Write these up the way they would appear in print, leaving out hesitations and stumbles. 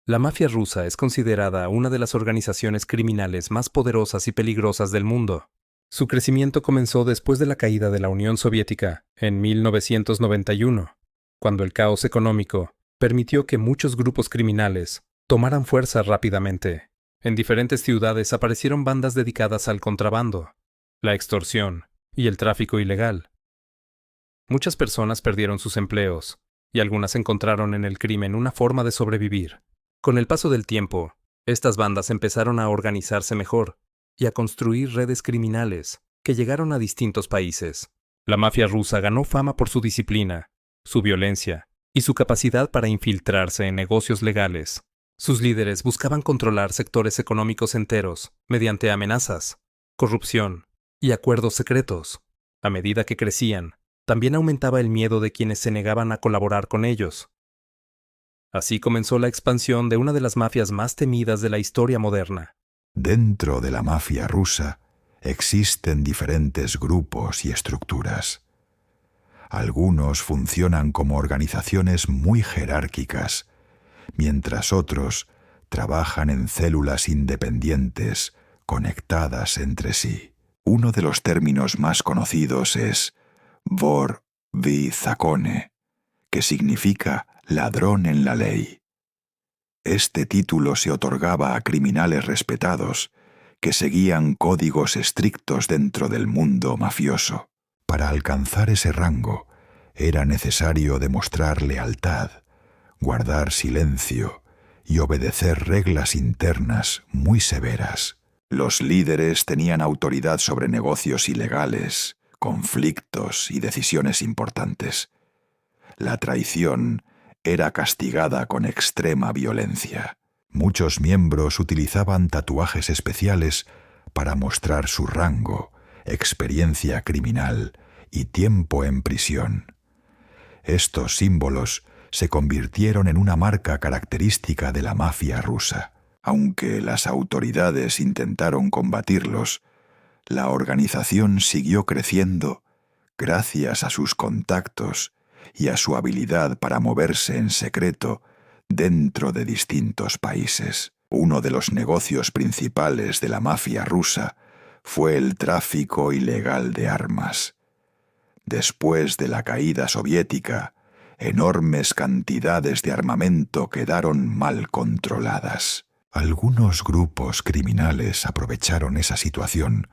La mafia rusa es considerada una de las organizaciones criminales más poderosas y peligrosas del mundo. Su crecimiento comenzó después de la caída de la Unión Soviética, en 1991, cuando el caos económico permitió que muchos grupos criminales tomaran fuerza rápidamente. En diferentes ciudades aparecieron bandas dedicadas al contrabando, la extorsión y el tráfico ilegal. Muchas personas perdieron sus empleos, y algunas encontraron en el crimen una forma de sobrevivir. Con el paso del tiempo, estas bandas empezaron a organizarse mejor y a construir redes criminales que llegaron a distintos países. La mafia rusa ganó fama por su disciplina, su violencia y su capacidad para infiltrarse en negocios legales. Sus líderes buscaban controlar sectores económicos enteros mediante amenazas, corrupción y acuerdos secretos. A medida que crecían, también aumentaba el miedo de quienes se negaban a colaborar con ellos. Así comenzó la expansión de una de las mafias más temidas de la historia moderna. Dentro de la mafia rusa existen diferentes grupos y estructuras. Algunos funcionan como organizaciones muy jerárquicas, mientras otros trabajan en células independientes conectadas entre sí. Uno de los términos más conocidos es Wor vid zakone, que significa ladrón en la ley. Este título se otorgaba a criminales respetados que seguían códigos estrictos dentro del mundo mafioso. Para alcanzar ese rango era necesario demostrar lealtad, guardar silencio y obedecer reglas internas muy severas. Los líderes tenían autoridad sobre negocios ilegales, conflictos y decisiones importantes. La traición era castigada con extrema violencia. Muchos miembros utilizaban tatuajes especiales para mostrar su rango, experiencia criminal y tiempo en prisión. Estos símbolos se convirtieron en una marca característica de la mafia rusa. Aunque las autoridades intentaron combatirlos, la organización siguió creciendo gracias a sus contactos y a su habilidad para moverse en secreto dentro de distintos países. Uno de los negocios principales de la mafia rusa fue el tráfico ilegal de armas. Después de la caída soviética, enormes cantidades de armamento quedaron mal controladas. Algunos grupos criminales aprovecharon esa situación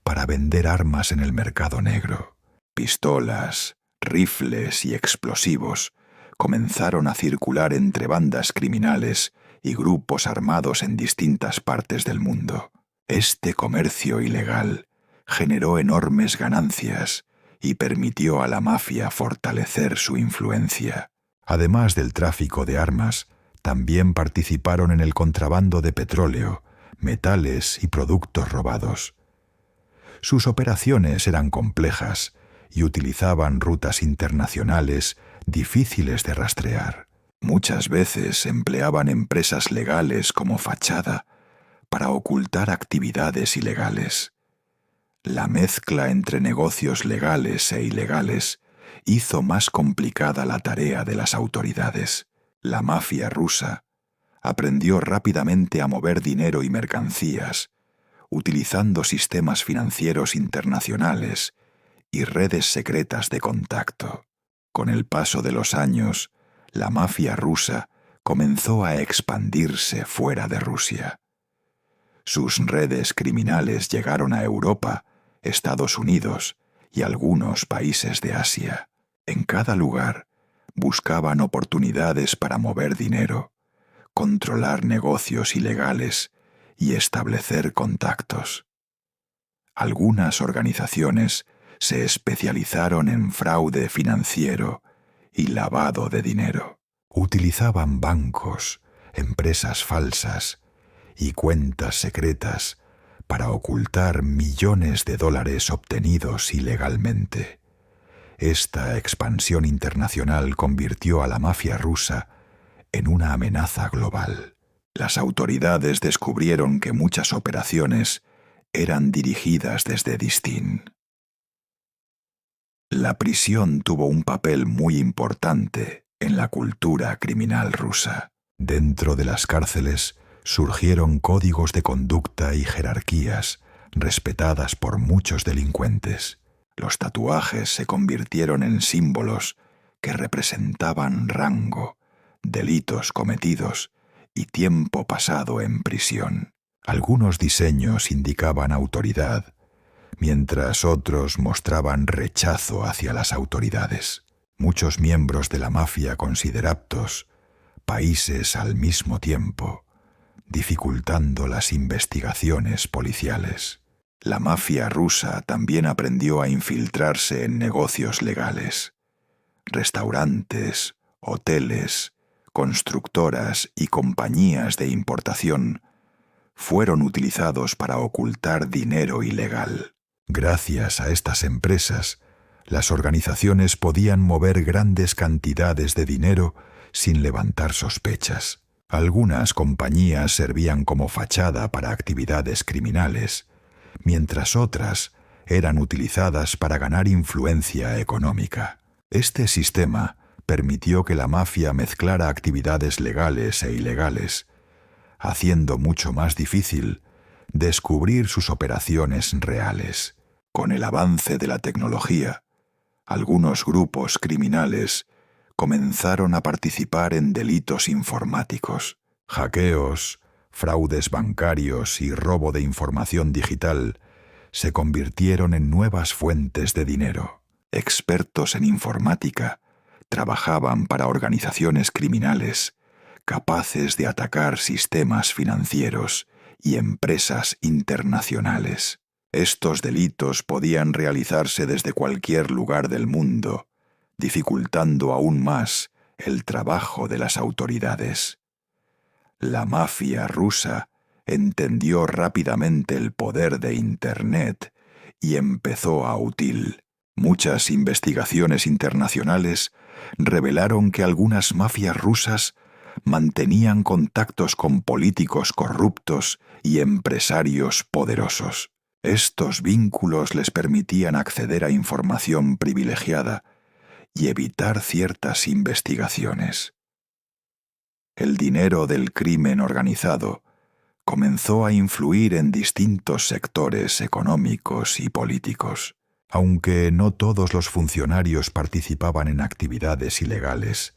para vender armas en el mercado negro. Pistolas, rifles y explosivos comenzaron a circular entre bandas criminales y grupos armados en distintas partes del mundo. Este comercio ilegal generó enormes ganancias y permitió a la mafia fortalecer su influencia. Además del tráfico de armas, también participaron en el contrabando de petróleo, metales y productos robados. Sus operaciones eran complejas y utilizaban rutas internacionales difíciles de rastrear. Muchas veces empleaban empresas legales como fachada para ocultar actividades ilegales. La mezcla entre negocios legales e ilegales hizo más complicada la tarea de las autoridades. La mafia rusa aprendió rápidamente a mover dinero y mercancías, utilizando sistemas financieros internacionales y redes secretas de contacto. Con el paso de los años, la mafia rusa comenzó a expandirse fuera de Rusia. Sus redes criminales llegaron a Europa, Estados Unidos y algunos países de Asia. En cada lugar, buscaban oportunidades para mover dinero, controlar negocios ilegales y establecer contactos. Algunas organizaciones se especializaron en fraude financiero y lavado de dinero. Utilizaban bancos, empresas falsas y cuentas secretas para ocultar millones de dólares obtenidos ilegalmente. Esta expansión internacional convirtió a la mafia rusa en una amenaza global. Las autoridades descubrieron que muchas operaciones eran dirigidas desde Distin. La prisión tuvo un papel muy importante en la cultura criminal rusa. Dentro de las cárceles surgieron códigos de conducta y jerarquías respetadas por muchos delincuentes. Los tatuajes se convirtieron en símbolos que representaban rango, delitos cometidos y tiempo pasado en prisión. Algunos diseños indicaban autoridad, mientras otros mostraban rechazo hacia las autoridades. Muchos miembros de la mafia consideraptos países al mismo tiempo, dificultando las investigaciones policiales. La mafia rusa también aprendió a infiltrarse en negocios legales. Restaurantes, hoteles, constructoras y compañías de importación fueron utilizados para ocultar dinero ilegal. Gracias a estas empresas, las organizaciones podían mover grandes cantidades de dinero sin levantar sospechas. Algunas compañías servían como fachada para actividades criminales, mientras otras eran utilizadas para ganar influencia económica. Este sistema permitió que la mafia mezclara actividades legales e ilegales, haciendo mucho más difícil descubrir sus operaciones reales. Con el avance de la tecnología, algunos grupos criminales comenzaron a participar en delitos informáticos. Hackeos, fraudes bancarios y robo de información digital se convirtieron en nuevas fuentes de dinero. Expertos en informática trabajaban para organizaciones criminales capaces de atacar sistemas financieros y empresas internacionales. Estos delitos podían realizarse desde cualquier lugar del mundo, dificultando aún más el trabajo de las autoridades. La mafia rusa entendió rápidamente el poder de Internet y empezó a útil. Muchas investigaciones internacionales revelaron que algunas mafias rusas mantenían contactos con políticos corruptos y empresarios poderosos. Estos vínculos les permitían acceder a información privilegiada y evitar ciertas investigaciones. El dinero del crimen organizado comenzó a influir en distintos sectores económicos y políticos. Aunque no todos los funcionarios participaban en actividades ilegales,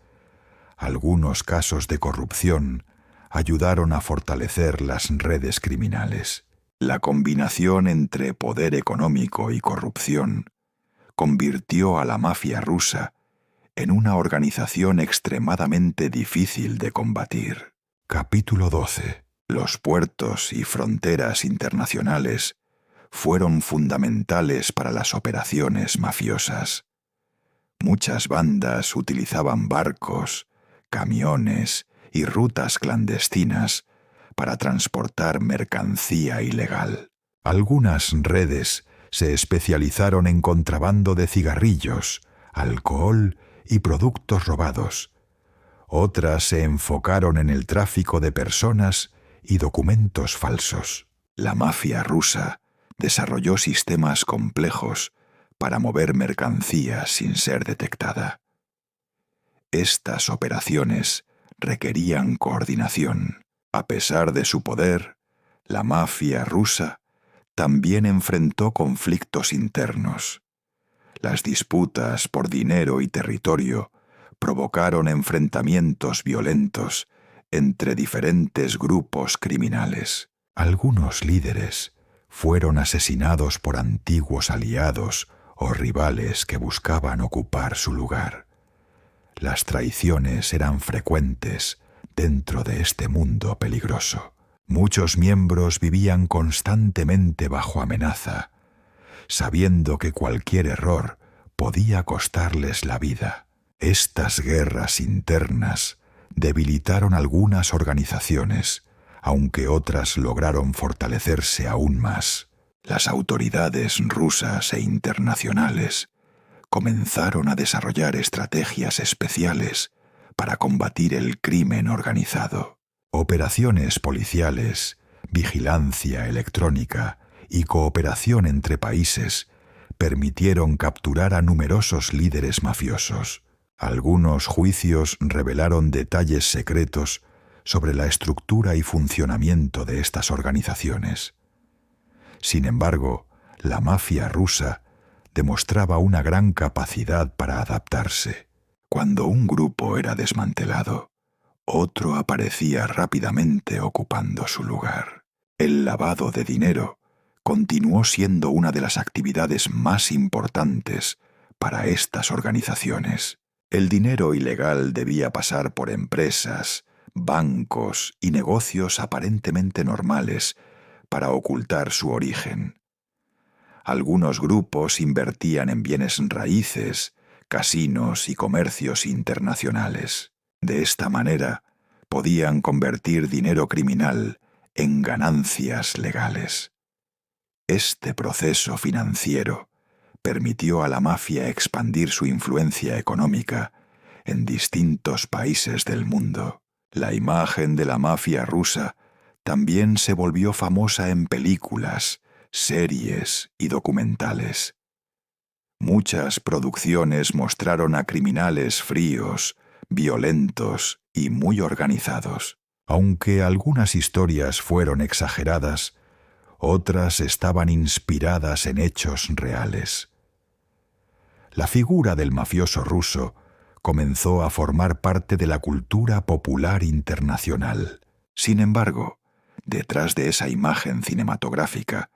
algunos casos de corrupción ayudaron a fortalecer las redes criminales. La combinación entre poder económico y corrupción convirtió a la mafia rusa en una organización extremadamente difícil de combatir. Capítulo 12. Los puertos y fronteras internacionales fueron fundamentales para las operaciones mafiosas. Muchas bandas utilizaban barcos, camiones y rutas clandestinas para transportar mercancía ilegal. Algunas redes se especializaron en contrabando de cigarrillos, alcohol y productos robados. Otras se enfocaron en el tráfico de personas y documentos falsos. La mafia rusa desarrolló sistemas complejos para mover mercancías sin ser detectada. Estas operaciones requerían coordinación. A pesar de su poder, la mafia rusa también enfrentó conflictos internos. Las disputas por dinero y territorio provocaron enfrentamientos violentos entre diferentes grupos criminales. Algunos líderes fueron asesinados por antiguos aliados o rivales que buscaban ocupar su lugar. Las traiciones eran frecuentes dentro de este mundo peligroso. Muchos miembros vivían constantemente bajo amenaza, sabiendo que cualquier error podía costarles la vida. Estas guerras internas debilitaron algunas organizaciones, aunque otras lograron fortalecerse aún más. Las autoridades rusas e internacionales comenzaron a desarrollar estrategias especiales para combatir el crimen organizado. Operaciones policiales, vigilancia electrónica y cooperación entre países permitieron capturar a numerosos líderes mafiosos. Algunos juicios revelaron detalles secretos sobre la estructura y funcionamiento de estas organizaciones. Sin embargo, la mafia rusa demostraba una gran capacidad para adaptarse. Cuando un grupo era desmantelado, otro aparecía rápidamente ocupando su lugar. El lavado de dinero continuó siendo una de las actividades más importantes para estas organizaciones. El dinero ilegal debía pasar por empresas, bancos y negocios aparentemente normales para ocultar su origen. Algunos grupos invertían en bienes raíces, casinos y comercios internacionales. De esta manera, podían convertir dinero criminal en ganancias legales. Este proceso financiero permitió a la mafia expandir su influencia económica en distintos países del mundo. La imagen de la mafia rusa también se volvió famosa en películas, series y documentales. Muchas producciones mostraron a criminales fríos, violentos y muy organizados. Aunque algunas historias fueron exageradas, otras estaban inspiradas en hechos reales. La figura del mafioso ruso comenzó a formar parte de la cultura popular internacional. Sin embargo, detrás de esa imagen cinematográfica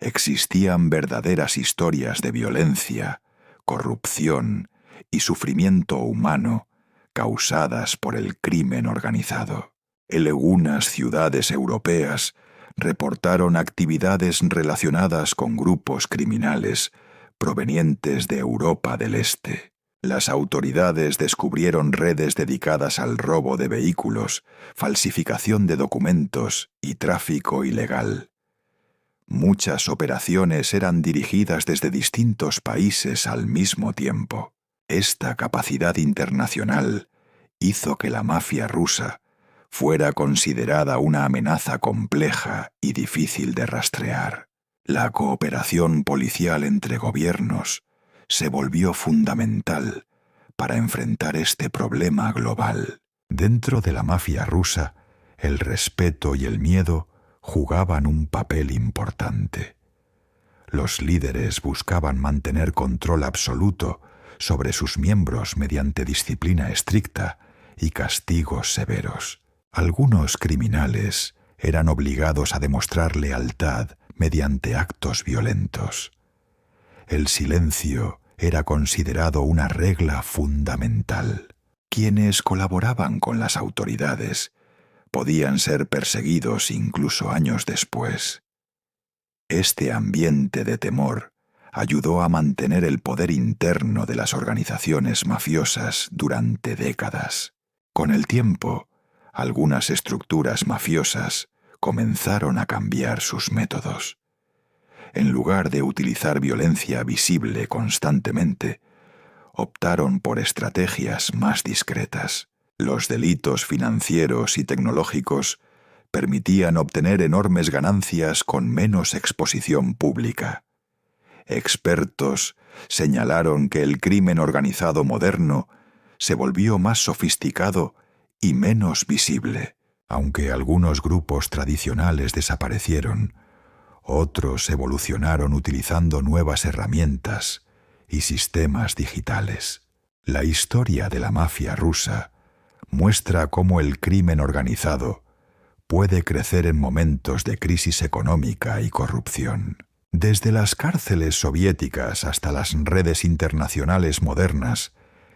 existían verdaderas historias de violencia, corrupción y sufrimiento humano causadas por el crimen organizado. Algunas ciudades europeas reportaron actividades relacionadas con grupos criminales provenientes de Europa del Este. Las autoridades descubrieron redes dedicadas al robo de vehículos, falsificación de documentos y tráfico ilegal. Muchas operaciones eran dirigidas desde distintos países al mismo tiempo. Esta capacidad internacional hizo que la mafia rusa fuera considerada una amenaza compleja y difícil de rastrear. La cooperación policial entre gobiernos se volvió fundamental para enfrentar este problema global. Dentro de la mafia rusa, el respeto y el miedo jugaban un papel importante. Los líderes buscaban mantener control absoluto sobre sus miembros mediante disciplina estricta y castigos severos. Algunos criminales eran obligados a demostrar lealtad mediante actos violentos. El silencio era considerado una regla fundamental. Quienes colaboraban con las autoridades podían ser perseguidos incluso años después. Este ambiente de temor ayudó a mantener el poder interno de las organizaciones mafiosas durante décadas. Con el tiempo, algunas estructuras mafiosas comenzaron a cambiar sus métodos. En lugar de utilizar violencia visible constantemente, optaron por estrategias más discretas. Los delitos financieros y tecnológicos permitían obtener enormes ganancias con menos exposición pública. Expertos señalaron que el crimen organizado moderno se volvió más sofisticado y menos visible. Aunque algunos grupos tradicionales desaparecieron, otros evolucionaron utilizando nuevas herramientas y sistemas digitales. La historia de la mafia rusa muestra cómo el crimen organizado puede crecer en momentos de crisis económica y corrupción. Desde las cárceles soviéticas hasta las redes internacionales modernas,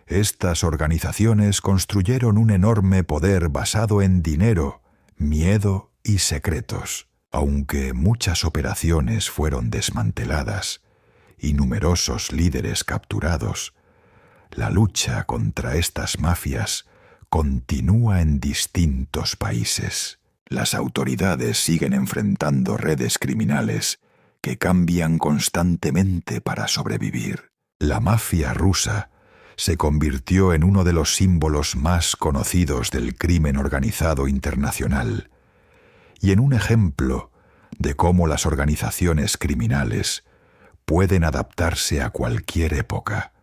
estas organizaciones construyeron un enorme poder basado en dinero, miedo y secretos. Aunque muchas operaciones fueron desmanteladas y numerosos líderes capturados, la lucha contra estas mafias continúa en distintos países. Las autoridades siguen enfrentando redes criminales que cambian constantemente para sobrevivir. La mafia rusa se convirtió en uno de los símbolos más conocidos del crimen organizado internacional y en un ejemplo de cómo las organizaciones criminales pueden adaptarse a cualquier época.